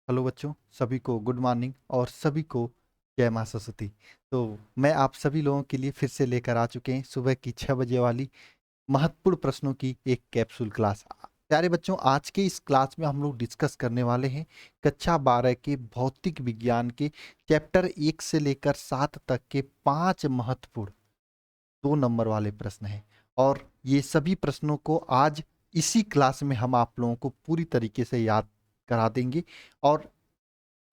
Hello बच्चों, सभी को गुड मॉर्निंग और सभी को जय माँ सरस्वती। तो मैं आप सभी लोगों के लिए फिर से लेकर आ चुके हैं सुबह की 6 बजे वाली महत्वपूर्ण प्रश्नों की एक कैप्सूल क्लास। प्यारे बच्चों, आज के इस क्लास में हम लोग डिस्कस करने वाले हैं कक्षा 12 के भौतिक विज्ञान के चैप्टर 1 से लेकर 7 तक के 5 महत्वपूर्ण 2 नंबर वाले प्रश्न हैं। और ये सभी प्रश्नों को आज इसी क्लास में हम आप लोगों को पूरी तरीके से याद करा देंगे। और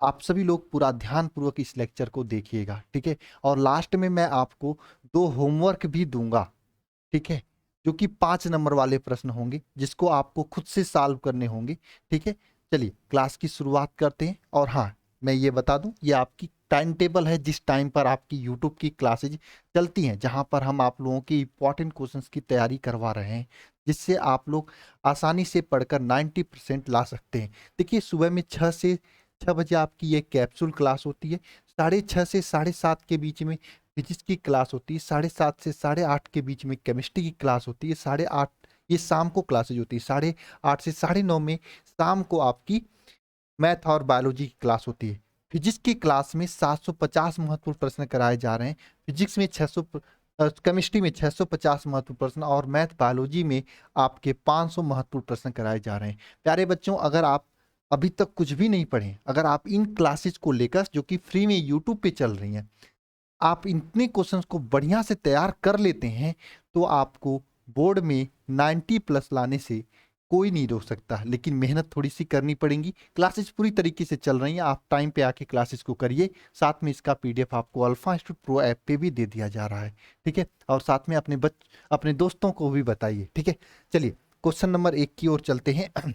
आप सभी लोग पूरा ध्यानपूर्वक इस लेक्चर को देखिएगा, ठीक है। और लास्ट में मैं आपको 2 होमवर्क भी दूंगा, ठीक है, जो कि 5 नंबर वाले प्रश्न होंगे जिसको आपको खुद से सॉल्व करने होंगे, ठीक है। चलिए क्लास की शुरुआत करते हैं। और हाँ, मैं ये बता दूं, ये आपकी टाइम टेबल है जिस टाइम पर आपकी यूट्यूब की क्लासेज चलती हैं, जहां पर हम आप लोगों की इंपॉर्टेंट क्वेश्चंस की तैयारी करवा रहे हैं, जिससे आप लोग आसानी से पढ़कर 90% ला सकते हैं। देखिए, सुबह में 6 बजे आपकी ये कैप्सूल क्लास होती है। 6:30 से 7:30 के बीच में फिजिक्स की क्लास होती है। 7:30 से 8:30 के बीच में केमिस्ट्री की क्लास होती है। 8:30 ये शाम को क्लासेज होती है। 8:30 से 9:30 में शाम को आपकी मैथ और बायोलॉजी की क्लास होती है। फिजिक्स की क्लास में 750 महत्वपूर्ण प्रश्न कराए जा रहे हैं। फिजिक्स में 600, केमिस्ट्री में 650 महत्वपूर्ण प्रश्न और मैथ बायोलॉजी में आपके 500 महत्वपूर्ण प्रश्न कराए जा रहे हैं। प्यारे बच्चों, अगर आप अभी तक कुछ भी नहीं पढ़े, अगर आप इन क्लासेज को लेकर, जो कि फ्री में यूट्यूब पे चल रही हैं, आप इतने क्वेश्चंस को बढ़िया से तैयार कर लेते हैं, तो आपको बोर्ड में 90 प्लस लाने से कोई नहीं रोक सकता। लेकिन मेहनत थोड़ी सी करनी पड़ेगी। क्लासेस पूरी तरीके से चल रही हैं, आप टाइम पे आके क्लासेस को करिए। साथ में इसका पीडीएफ आपको अल्फा इंस्टीट्यूट प्रो ऐप पे भी दे दिया जा रहा है, ठीक है। और साथ में अपने दोस्तों को भी बताइए, ठीक है। चलिए क्वेश्चन नंबर 1 की ओर चलते हैं।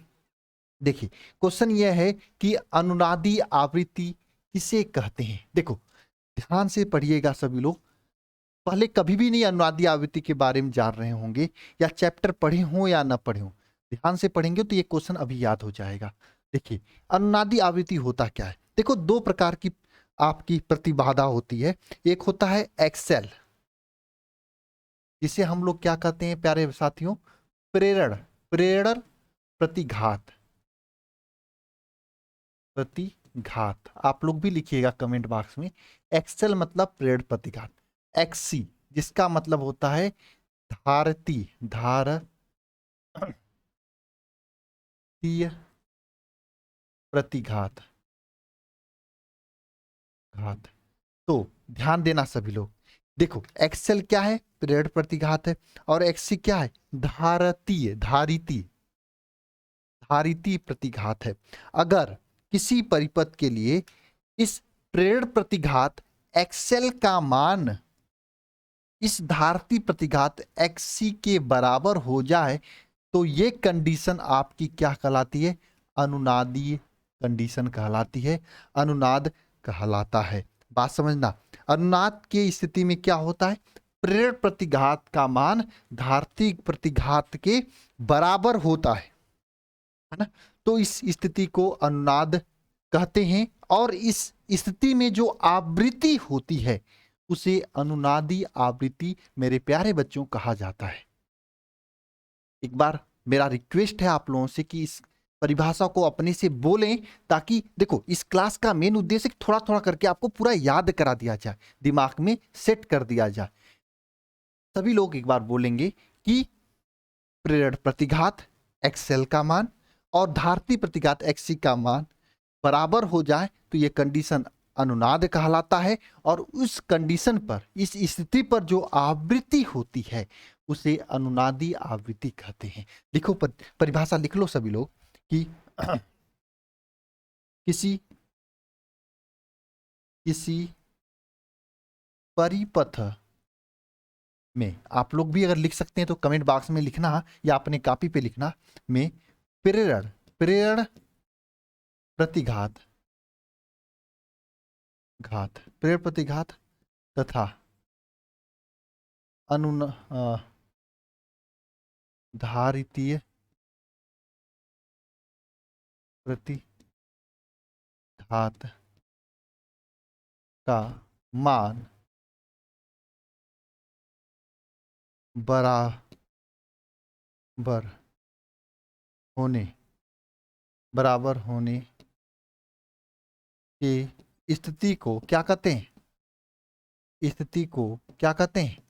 देखिए, क्वेश्चन यह है कि अनुनादी आवृत्ति किसे कहते हैं। देखो, ध्यान से पढ़िएगा सभी लोग। पहले कभी भी नहीं अनुनादी आवृत्ति के बारे में जान रहे होंगे, या चैप्टर पढ़े हों या ना पढ़े हों, ध्यान से पढ़ेंगे तो ये क्वेश्चन अभी याद हो जाएगा। देखिए, अनुनादी आवृत्ति होता क्या है। देखो, 2 प्रकार की आपकी प्रतिबाधा होती है। एक होता है एक्सेल, जिसे हम लोग क्या कहते हैं प्यारे साथियों, प्रेरण प्रेरण प्रतिघात। प्रतिघात आप लोग भी लिखिएगा कमेंट बॉक्स में। एक्सेल मतलब प्रेरण प्रतिघात। एक्सी, जिसका मतलब होता है धारती धारतीय प्रतिघात घात। तो ध्यान देना सभी लोग। देखो, एक्सेल क्या है, प्रेरण प्रतिघात है। और एक्सी क्या है, धारितीय धारितीय प्रतिघात है। अगर किसी परिपथ के लिए इस प्रेरण प्रतिघात एक्सेल का मान इस धारती प्रतिघात एक्सी के बराबर हो जाए, तो ये कंडीशन आपकी क्या कहलाती है, अनुनादीय कंडीशन कहलाती है, अनुनाद कहलाता है। बात समझना, अनुनाद की स्थिति में क्या होता है, प्रेरण प्रतिघात का मान धारती प्रतिघात के बराबर होता है ना। तो इस स्थिति को अनुनाद कहते हैं। और इस स्थिति में जो आवृत्ति होती है उसे अनुनादी आवृत्ति मेरे प्यारे बच्चों कहा जाता है। एक बार मेरा रिक्वेस्ट है आप लोगों से कि इस परिभाषा को अपने से बोलें, ताकि देखो, इस क्लास का मेन उद्देश्य थोड़ा थोड़ा करके आपको पूरा याद करा दिया जाए, दिमाग में सेट कर दिया जाए। सभी लोग एक बार बोलेंगे कि प्रेरण प्रतिघात एक्सएल का मान और धारती प्रतिघात एक्सी का मान बराबर हो जाए, तो ये कंडीशन अनुनाद कहलाता है। और उस कंडीशन पर, इस स्थिति पर जो आवृत्ति होती है उसे अनुनादी आवृत्ति कहते हैं। लिखो, परिभाषा लिख लो सभी लोग कि किसी किसी परिपथ में, आप लोग भी अगर लिख सकते हैं तो कमेंट बॉक्स में लिखना या अपने कॉपी पे लिखना, में प्रेरण प्रेरण प्रतिघात प्रेरण प्रतिघात तथा अनुन धारितीय प्रतिघात का मान बराबर होने बराबर होने की स्थिति को क्या कहते हैं? स्थिति को क्या कहते हैं?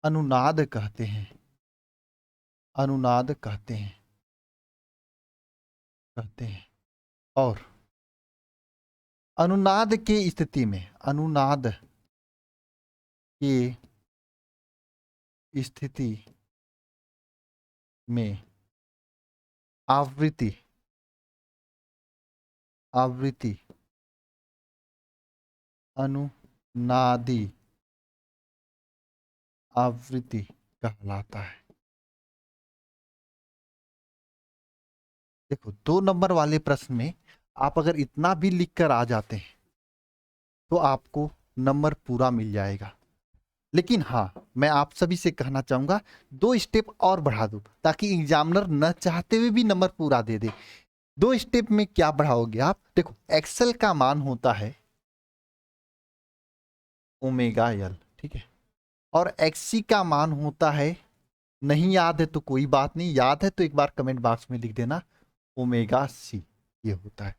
अनुनाद कहते हैं। अनुनाद कहते हैं। और अनुनाद की स्थिति में, अनुनाद की स्थिति में आवृत्ति आवृत्ति अनुनादी आवृत्ति कहलाता है। देखो, 2 नंबर वाले प्रश्न में आप अगर इतना भी लिख कर आ जाते हैं तो आपको नंबर पूरा मिल जाएगा। लेकिन हाँ, मैं आप सभी से कहना चाहूंगा 2 स्टेप और बढ़ा दो ताकि एग्जामिनर न चाहते हुए भी नंबर पूरा दे दे। 2 स्टेप में क्या बढ़ाओगे आप? देखो, एक्सेल का मान होता है ओमेगा एल, ठीक है, और एक्सी का मान होता है, नहीं याद है तो कोई बात नहीं, याद है तो एक बार कमेंट बॉक्स में लिख देना, ओमेगा सी ये होता है।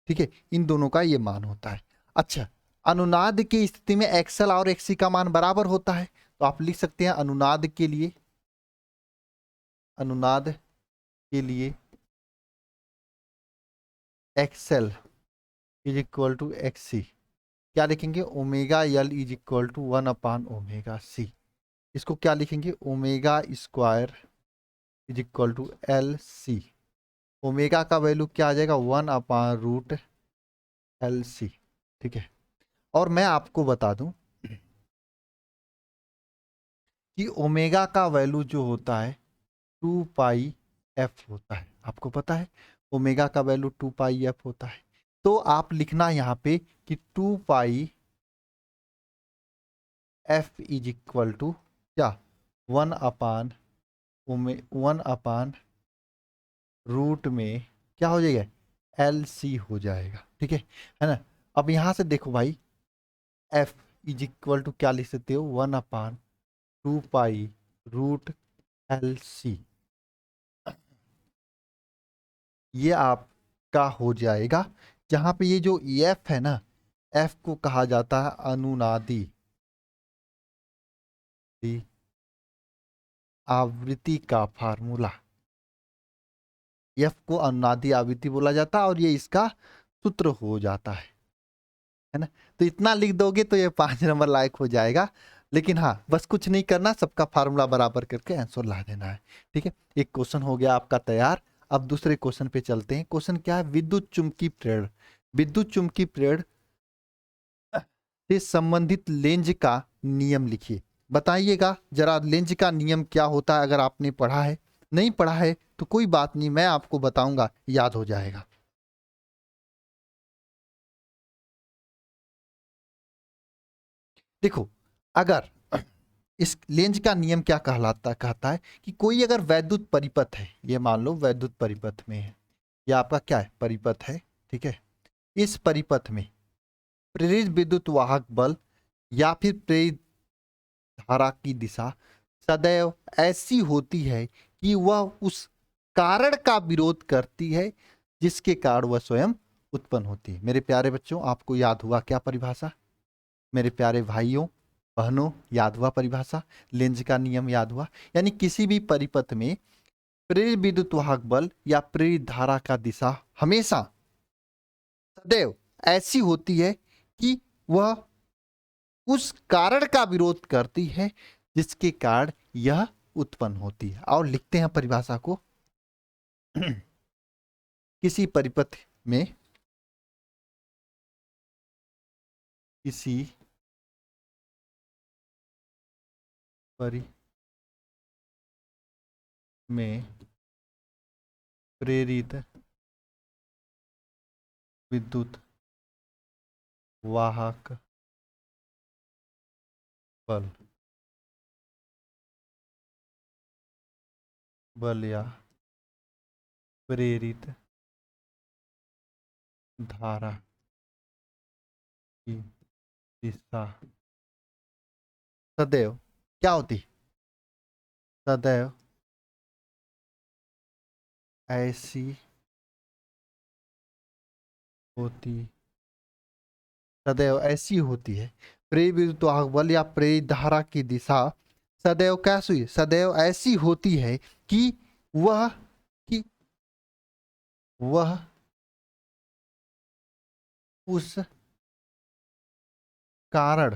ठीक है, इन दोनों का ये मान होता है। अच्छा, अनुनाद की स्थिति में एक्सएल और एक्सी का मान बराबर होता है, तो आप लिख सकते हैं अनुनाद के लिए, अनुनाद के लिए XL is equal to XC, क्या लिखेंगे? Omega L is equal to 1/ओमेगा सी। इसको क्या लिखेंगे? Omega square is equal to L C. Omega का वैल्यू क्या आ जाएगा? 1/√LC। ठीक है, और मैं आपको बता दूं कि ओमेगा का वैल्यू जो होता है 2πf होता है। आपको पता है ओमेगा का वैल्यू 2πf होता है। तो आप लिखना यहाँ पे कि 2πf इज इक्वल टू क्या? 1/√, में क्या हो जाएगा? LC हो जाएगा। ठीक है ना? अब यहां से देखो भाई, f इज इक्वल टू क्या लिख सकते हो? 1/2π√LC। ये आपका हो जाएगा, जहां पे ये जो एफ है ना, एफ को कहा जाता है अनुनादी आवृत्ति का फार्मूला। एफ को अनुनादी आवृत्ति बोला जाता है और ये इसका सूत्र हो जाता है ना? तो इतना लिख दोगे तो ये 5 नंबर लायक हो जाएगा। लेकिन हाँ, बस कुछ नहीं करना, सबका फार्मूला बराबर करके आंसर ला देना है। ठीक है, एक क्वेश्चन हो गया आपका तैयार। अब दूसरे क्वेश्चन पे चलते हैं। क्वेश्चन क्या है? विद्युत चुम्बकीय प्रेरण। विद्युत चुम्बकीय प्रेरण से संबंधित लेंज का नियम लिखिए। बताइएगा जरा, लेंज का नियम क्या होता है? अगर आपने पढ़ा है, नहीं पढ़ा है तो कोई बात नहीं, मैं आपको बताऊंगा, याद हो जाएगा। देखो, अगर इस लेंज का नियम क्या कहता है कि कोई अगर वैद्युत परिपथ है, ये मान लो वैद्युत परिपथ में है, ये आपका क्या है? परिपथ है। ठीक है, इस परिपथ में प्रेरित विद्युत वाहक बल या फिर प्रेरित धारा की दिशा सदैव ऐसी होती है कि वह उस कारण का विरोध करती है जिसके कारण वह स्वयं उत्पन्न होती है। मेरे प्यारे बच्चों, आपको याद हुआ क्या परिभाषा? मेरे प्यारे भाइयों बहनों, याद हुआ परिभाषा? लेंज का नियम याद हुआ? यानी किसी भी परिपथ में प्रेरित विद्युत वाहक बल या प्रेरित धारा का दिशा हमेशा सदैव ऐसी होती है कि वह उस कारण का विरोध करती है जिसके कारण यह उत्पन्न होती है। और लिखते हैं परिभाषा को। किसी परिपथ में, किसी परिपथ में प्रेरित विद्युत वाहक बल या प्रेरित धारा की दिशा सदैव क्या होती? सदैव ऐसी होती सदैव ऐसी होती है, प्रेरित विद्युत वाहक बल या प्रेरित धारा की दिशा सदैव कैसी, सदैव ऐसी होती है कि वह कि वह उस कारण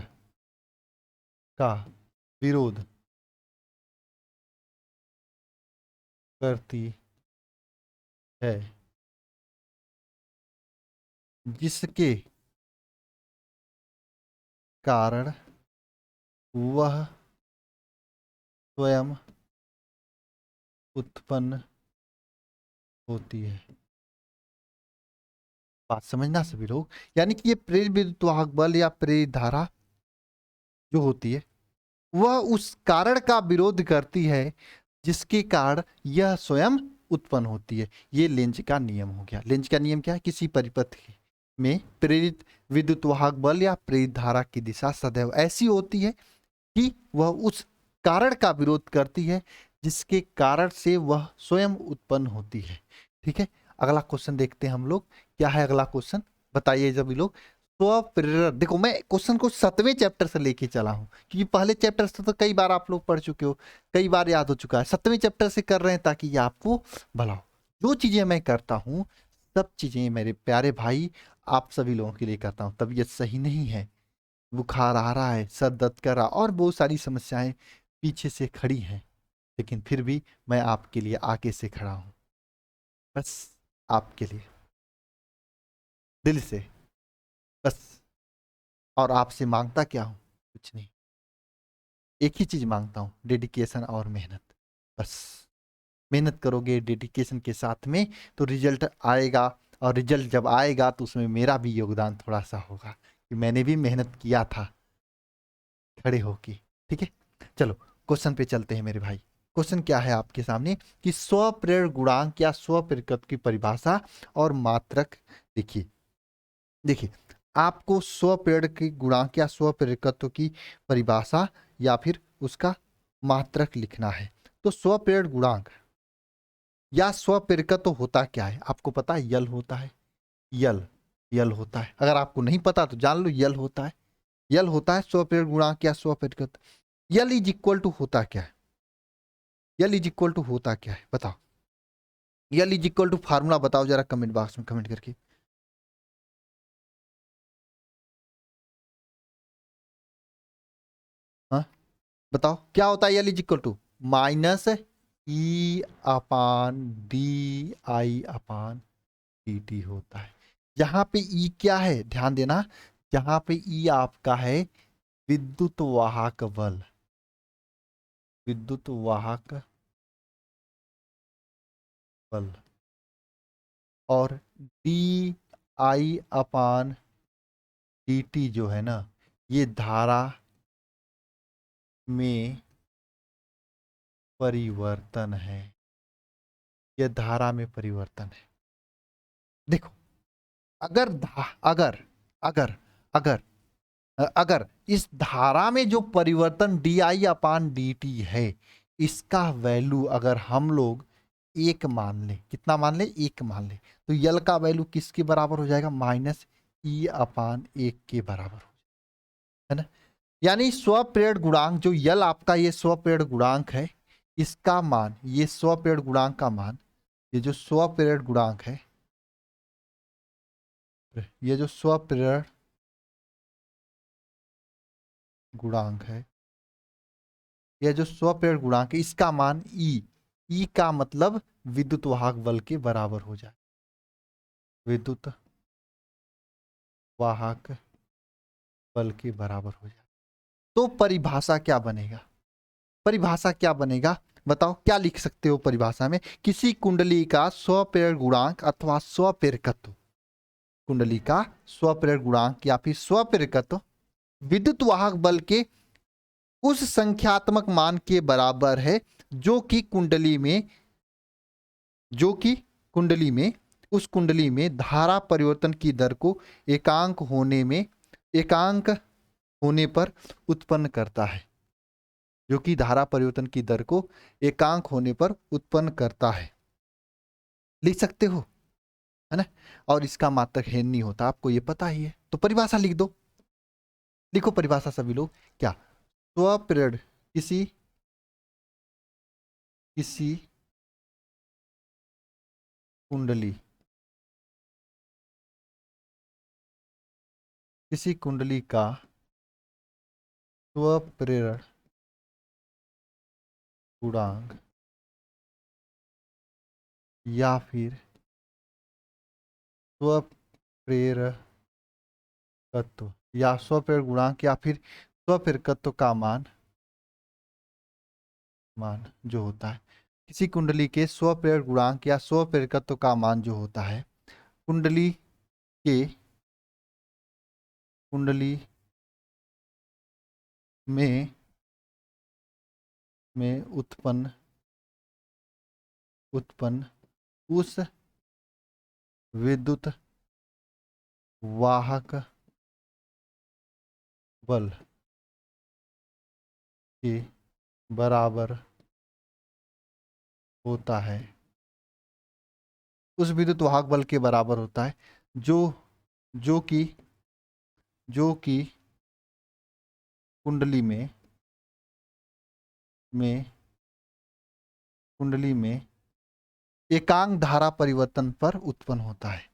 का विरोध करती है जिसके कारण वह स्वयं उत्पन्न होती है। बात समझना सभी लोग, यानी कि ये प्रेरित विद्युत वाहक बल या प्रेरित धारा जो होती है वह उस कारण का विरोध करती है जिसके कारण यह स्वयं उत्पन्न होती है। ये लेंज का नियम हो गया। लेंज का नियम क्या है? किसी परिपथ में प्रेरित विद्युत वाहक बल या प्रेरित धारा की दिशा सदैव ऐसी होती है कि वह उस कारण का विरोध करती है जिसके कारण से वह स्वयं उत्पन्न होती है। ठीक है, अगला क्वेश्चन देखते हैं हम लोग। क्या है अगला क्वेश्चन, बताइए सभी लोग। स्वप्रेरक, देखो मैं क्वेश्चन को 7वें चैप्टर से लेके चला हूं क्योंकि पहले चैप्टर से तो कई बार आप लोग पढ़ चुके हो, कई बार याद हो चुका है। 7वें चैप्टर से कर रहे हैं ताकि ये आपको भला हो। जो चीजें मैं करता हूँ सब चीजें मेरे प्यारे भाई आप सभी लोगों के लिए करता हूँ। तबीयत सही नहीं है, बुखार आ रहा है, सर दर्द कर रहा और बहुत सारी समस्याएं पीछे से खड़ी हैं, लेकिन फिर भी मैं आपके लिए आगे से खड़ा हूं, बस आपके लिए दिल से, बस। और आपसे मांगता क्या हूं? कुछ नहीं, एक ही चीज मांगता हूं, डेडिकेशन और मेहनत। बस मेहनत करोगे डेडिकेशन के साथ में तो रिजल्ट आएगा, और रिजल्ट जब आएगा तो उसमें मेरा भी योगदान थोड़ा सा होगा कि मैंने भी मेहनत किया था खड़े होके। ठीक है, चलो क्वेश्चन पे चलते हैं मेरे भाई। क्वेश्चन क्या है आपके सामने कि स्वप्रेरण गुणांक या स्वप्रेरकत्व की परिभाषा और मात्रक देखिए। देखिए आपको स्वप्रेरण की गुणांक या स्वप्रेरकत्व की परिभाषा या फिर उसका मात्रक लिखना है। तो स्वप्रेरण गुणांक या स्वप्रेरकत्व होता क्या है? आपको पता है, यल होता है, यल यल होता है। अगर आपको नहीं पता तो जान लो, यल होता है, यल होता है स्वप्रेरण गुणांक या स्वप्रेरकत्व। यल इज इक्वल टू होता क्या है? यल इज इक्वल टू होता क्या है बताओ? L is equal to formula बताओ जरा कमेंट बॉक्स में कमेंट करके। हाँ बताओ क्या होता है? L is equal to minus e upon d i upon d t होता है। यहाँ पे ई क्या है ध्यान देना, यहाँ पे ई आपका है विद्युत वाहक बल, विद्युत वाहक बल, और D i upon d T जो है ना ये धारा में परिवर्तन है, यह धारा में परिवर्तन है। देखो अगर अगर अगर अगर अगर इस धारा में जो परिवर्तन D i upon d T है इसका वैल्यू अगर हम लोग एक मान ले, कितना मान ले? एक मान ले, तो यल का वैल्यू किसके बराबर हो जाएगा? माइनस ई अपान एक के बराबर हो, है ना। यानी स्वप्रेरण गुणांक जो यल आपका ये स्वप्रेरण गुणांक है, इसका मान, ये स्वप्रेरण गुणांक का मान, ये जो स्वप्रेरण गुणांक है, ये जो स्वप्रेरण गुणांक है, यह जो स्वप्रेरण गुणांक है इसका मान ई, ई का मतलब विद्युत वाहक बल के बराबर हो जाए, विद्युत वाहक बल के बराबर हो जाए। तो परिभाषा क्या बनेगा? परिभाषा क्या बनेगा बताओ, क्या लिख सकते हो परिभाषा में? किसी कुंडली का स्वप्रेरण गुणांक अथवा स्वप्रेरकत्व, कुंडली का स्वप्रेरण गुणांक या फिर स्वप्रेरकत्व विद्युत वाहक बल के उस संख्यात्मक मान के बराबर है जो कि कुंडली में, जो कि कुंडली में, उस कुंडली में धारा परिवर्तन की दर को एकांक होने में, एकांक होने पर उत्पन्न करता है, जो कि धारा परिवर्तन की दर को एकांक होने पर उत्पन्न करता है। लिख सकते हो, है ना। और इसका मात्रक हेन नहीं होता, आपको ये पता ही है, तो परिभाषा लिख दो। लिखो परिभाषा सभी लोग। क्या? स्वप्रेरण किसी किसी कुंडली किसी कुंडली का स्वप्रेरण गुणांक या फिर स्वप्रेरकत्व या स्वप्रेरक गुणांक या फिर स्वप्रेरकत्व का मान जो होता है, किसी कुंडली के स्वप्रेरक गुणांक या स्वप्रेरकत्व का मान जो होता है, कुंडली में उत्पन्न उस विद्युत वाहक बल के बराबर होता है, उस विद्युत वाहक बल के बराबर होता है जो जो कि कुंडली में एकांक धारा परिवर्तन पर उत्पन्न होता है।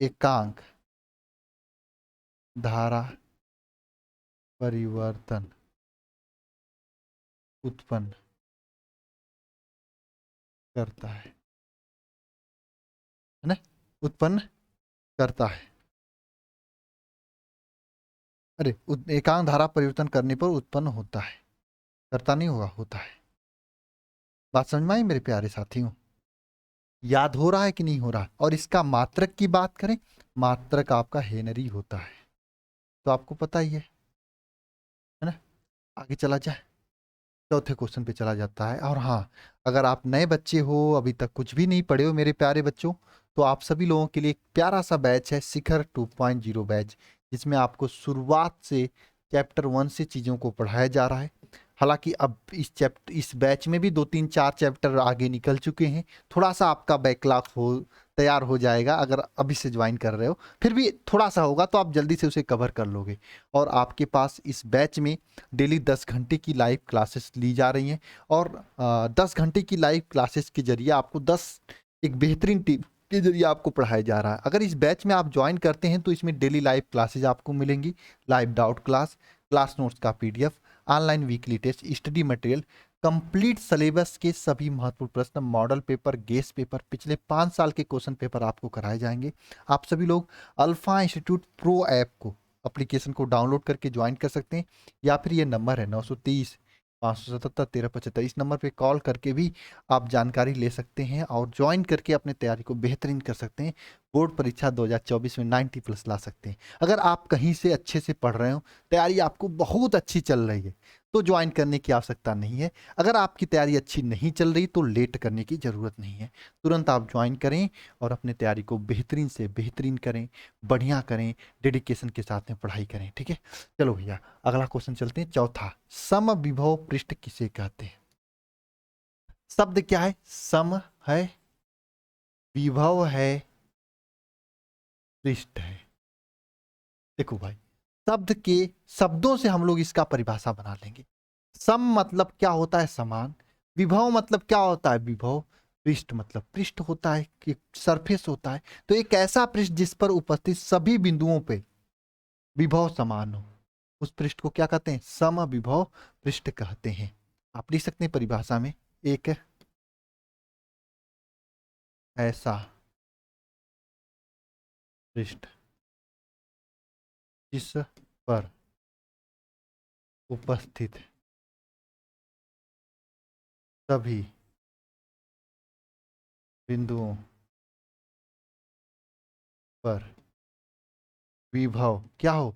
एकांक धारा परिवर्तन उत्पन्न करता है ना? उत्पन्न करता है। अरे एकांक धारा परिवर्तन करने पर उत्पन्न होता है, करता नहीं होगा, होता है। बात समझ में आई मेरे प्यारे साथियों? याद हो रहा है कि नहीं हो रहा? और इसका मात्रक की बात करें, मात्रक आपका हेनरी होता है, तो आपको पता ही है ना? आगे चला जाए, चौथे क्वेश्चन पे चला जाता है। और हाँ, अगर आप नए बच्चे हो, अभी तक कुछ भी नहीं पढ़े हो मेरे प्यारे बच्चों, तो आप सभी लोगों के लिए एक प्यारा सा बैच है, शिखर 2.0 बैच, जिसमें आपको शुरुआत से चैप्टर 1 से चीज़ों को पढ़ाया जा रहा है। हालांकि अब इस बैच में भी 2-3-4 चैप्टर आगे निकल चुके हैं, थोड़ा सा आपका बैकलॉग तैयार हो जाएगा अगर अभी से ज्वाइन कर रहे हो, फिर भी थोड़ा सा होगा तो आप जल्दी से उसे कवर कर लोगे। और आपके पास इस बैच में डेली 10 घंटे की लाइव क्लासेस ली जा रही हैं, और 10 घंटे की लाइव क्लासेस के जरिए आपको 10 एक बेहतरीन टीम के जरिए आपको पढ़ाया जा रहा है। अगर इस बैच में आप ज्वाइन करते हैं तो इसमें डेली लाइव क्लासेज आपको मिलेंगी, लाइव डाउट क्लास नोट्स का PDF, online weekly test, study material, complete syllabus के सभी महत्वपूर्ण प्रश्न, मॉडल पेपर, गेस्ट पेपर, पिछले 5 साल के क्वेश्चन पेपर आपको कराए जाएंगे। आप सभी लोग अल्फा इंस्टीट्यूट प्रो ऐप को, एप्लीकेशन को डाउनलोड करके ज्वाइन कर सकते हैं, या फिर ये नंबर है 930-577-1375, इस नंबर पे कॉल करके भी आप जानकारी ले सकते हैं और ज्वाइन करके अपने तैयारी को बेहतरीन कर सकते हैं। बोर्ड परीक्षा 2024 में 90+ ला सकते हैं। अगर आप कहीं से अच्छे से पढ़ रहे हो, तैयारी आपको बहुत अच्छी चल रही है, तो ज्वाइन करने की आवश्यकता नहीं है। अगर आपकी तैयारी अच्छी नहीं चल रही तो लेट करने की ज़रूरत नहीं है, तुरंत आप ज्वाइन करें और अपने तैयारी को बेहतरीन से बेहतरीन करें, बढ़िया करें, डेडिकेशन के साथ में पढ़ाई करें। ठीक है, चलो भैया अगला क्वेश्चन चलते हैं, चौथा। समविभव पृष्ठ किसे कहते हैं? शब्द क्या है? सम है, विभव है, पृष्ठ है। देखो भाई, शब्दों से हम लोग इसका परिभाषा बना लेंगे। सम मतलब क्या होता है? समान। विभव मतलब क्या होता है? विभव। पृष्ठ मतलब पृष्ठ होता है कि सरफेस होता है, तो एक ऐसा पृष्ठ जिस पर उपस्थित सभी बिंदुओं पे विभव समान हो, उस पृष्ठ को क्या कहते हैं? समविभव पृष्ठ कहते हैं। आप लिख सकते हैं परिभाषा में, एक ऐसा पृष्ठ जिस पर उपस्थित सभी बिंदुओं पर विभव क्या हो?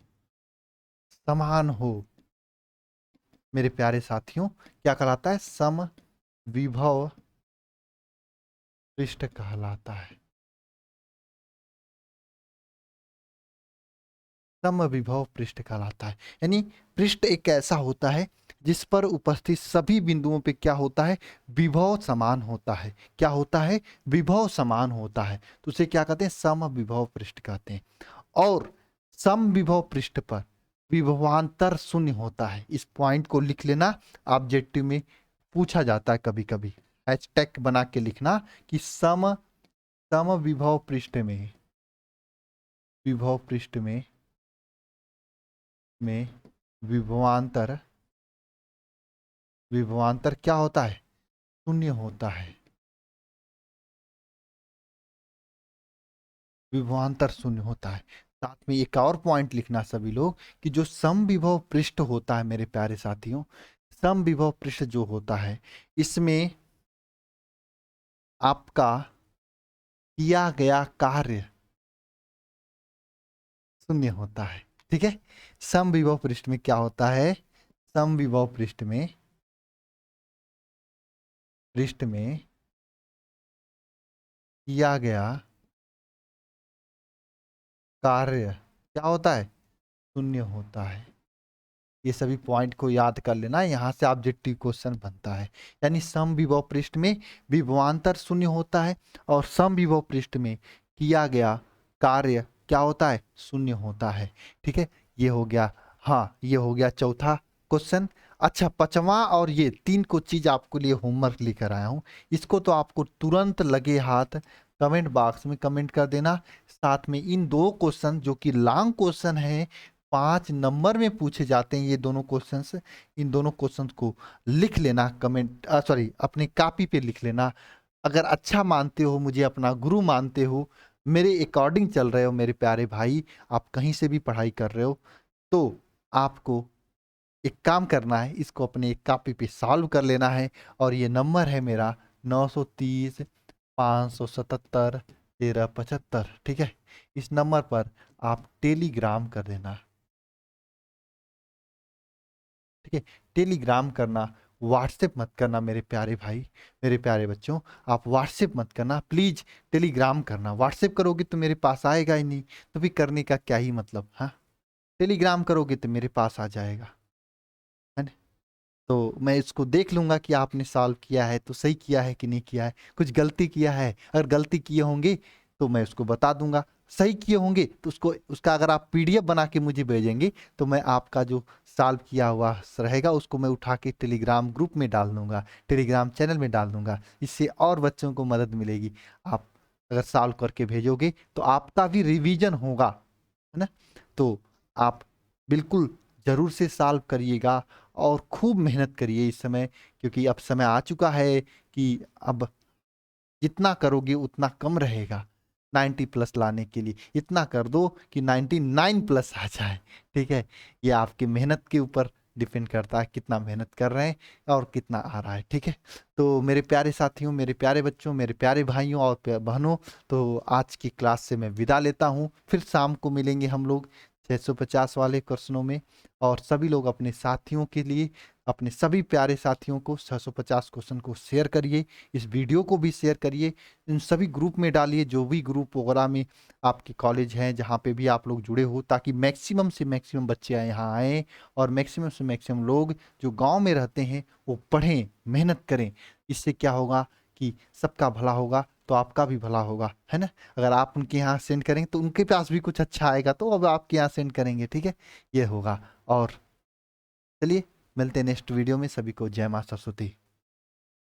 समान हो। मेरे प्यारे साथियों, क्या कहलाता है? समविभव पृष्ठ कहलाता है। समविभव पृष्ठ कहलाता है, यानी पृष्ठ एक ऐसा होता है जिस पर उपस्थित सभी बिंदुओं पे क्या होता है? विभव समान होता है। क्या होता है? विभव समान होता है, तो उसे क्या कहते हैं? समविभव पृष्ठ कहते हैं। और समविभव पृष्ठ पर विभवांतर शून्य होता है। इस पॉइंट को लिख लेना, ऑब्जेक्टिव में पूछा जाता है कभी कभी। हैशटैग बना के लिखना कि सम सम विभव पृष्ठ में, विभव पृष्ठ में विभवांतर, विभवांतर क्या होता है? शून्य होता है। विभवांतर शून्य होता है। साथ में एक और पॉइंट लिखना सभी लोग कि जो समविभव पृष्ठ होता है मेरे प्यारे साथियों, समविभव पृष्ठ जो होता है इसमें आपका किया गया कार्य शून्य होता है। ठीक है, समविभव पृष्ठ में क्या होता है? समविभव पृष्ठ में किया गया कार्य क्या होता है? शून्य होता है। ये सभी पॉइंट को याद कर लेना, यहाँ से ऑब्जेक्टिव क्वेश्चन बनता है। यानी समविभव पृष्ठ में विभवांतर शून्य होता है और समविभव पृष्ठ में किया गया कार्य क्या होता है? शून्य होता है। ठीक है, ये हो गया। हाँ, ये हो गया चौथा क्वेश्चन। अच्छा, पांचवा और ये तीन को चीज आपके लिए होमवर्क लेकर आया हूँ। इसको तो आपको तुरंत लगे हाथ कमेंट बॉक्स में कमेंट कर देना। साथ में इन दो क्वेश्चन जो कि लॉन्ग क्वेश्चन है, 5 नंबर में पूछे जाते हैं ये दोनों क्वेश्चंस, इन दोनों क्वेश्चंस को लिख लेना, कमेंट सॉरी अपनी कॉपी पे लिख लेना। अगर अच्छा मानते हो, मुझे अपना गुरु मानते हो, मेरे अकॉर्डिंग चल रहे हो मेरे प्यारे भाई, आप कहीं से भी पढ़ाई कर रहे हो, तो आपको एक काम करना है, इसको अपने एक कॉपी पे सॉल्व कर लेना है। और ये नंबर है मेरा 930 577 1375। ठीक है, इस नंबर पर आप टेलीग्राम कर देना। ठीक है, टेलीग्राम करना, व्हाट्सएप मत करना मेरे प्यारे भाई, मेरे प्यारे बच्चों। आप व्हाट्सएप मत करना प्लीज, टेलीग्राम करना। व्हाट्सएप करोगे तो मेरे पास आएगा ही नहीं, तो फिर करने का क्या ही मतलब। हाँ, टेलीग्राम करोगे तो मेरे पास आ जाएगा, है ना? तो मैं इसको देख लूंगा कि आपने सॉल्व किया है तो सही किया है कि नहीं किया है, कुछ गलती किया है। अगर गलती किए होंगे तो मैं उसको बता दूंगा, सही किए होंगे तो उसको, उसका अगर आप पीडीएफ बना के मुझे भेजेंगे तो मैं आपका जो सॉल्व किया हुआ रहेगा उसको मैं उठा के टेलीग्राम ग्रुप में डाल दूंगा, टेलीग्राम चैनल में डाल दूंगा। इससे और बच्चों को मदद मिलेगी। आप अगर सॉल्व करके भेजोगे तो आपका भी रिवीजन होगा, है ना? तो आप बिल्कुल जरूर से सॉल्व करिएगा और खूब मेहनत करिए इस समय, क्योंकि अब समय आ चुका है कि अब जितना करोगे उतना कम रहेगा। 90 प्लस लाने के लिए इतना कर दो कि 99 प्लस आ जाए। ठीक है, ये आपके मेहनत के ऊपर डिपेंड करता है, कितना मेहनत कर रहे हैं और कितना आ रहा है। ठीक है, तो मेरे प्यारे साथियों, मेरे प्यारे बच्चों, मेरे प्यारे भाइयों और बहनों, तो आज की क्लास से मैं विदा लेता हूँ। फिर शाम को मिलेंगे हम लोग 650 वाले क्वेश्चनों में। और सभी लोग अपने साथियों के लिए, अपने सभी प्यारे साथियों को 650 क्वेश्चन को शेयर करिए, इस वीडियो को भी शेयर करिए, इन सभी ग्रुप में डालिए, जो भी ग्रुप वगैरह में आपके कॉलेज हैं, जहाँ पे भी आप लोग जुड़े हो, ताकि मैक्सिमम से मैक्सिमम बच्चे यहाँ आएँ और मैक्सिमम से मैक्सिमम लोग जो गांव में रहते हैं वो पढ़ें, मेहनत करें। इससे क्या होगा कि सबका भला होगा तो आपका भी भला होगा, है ना? अगर आप उनके यहाँ सेंड करेंगे तो उनके पास भी कुछ अच्छा आएगा, तो अब आपके यहाँ सेंड करेंगे। ठीक है, ये होगा। और चलिए मिलते हैं नेक्स्ट वीडियो में। सभी को जय मां सरस्वती।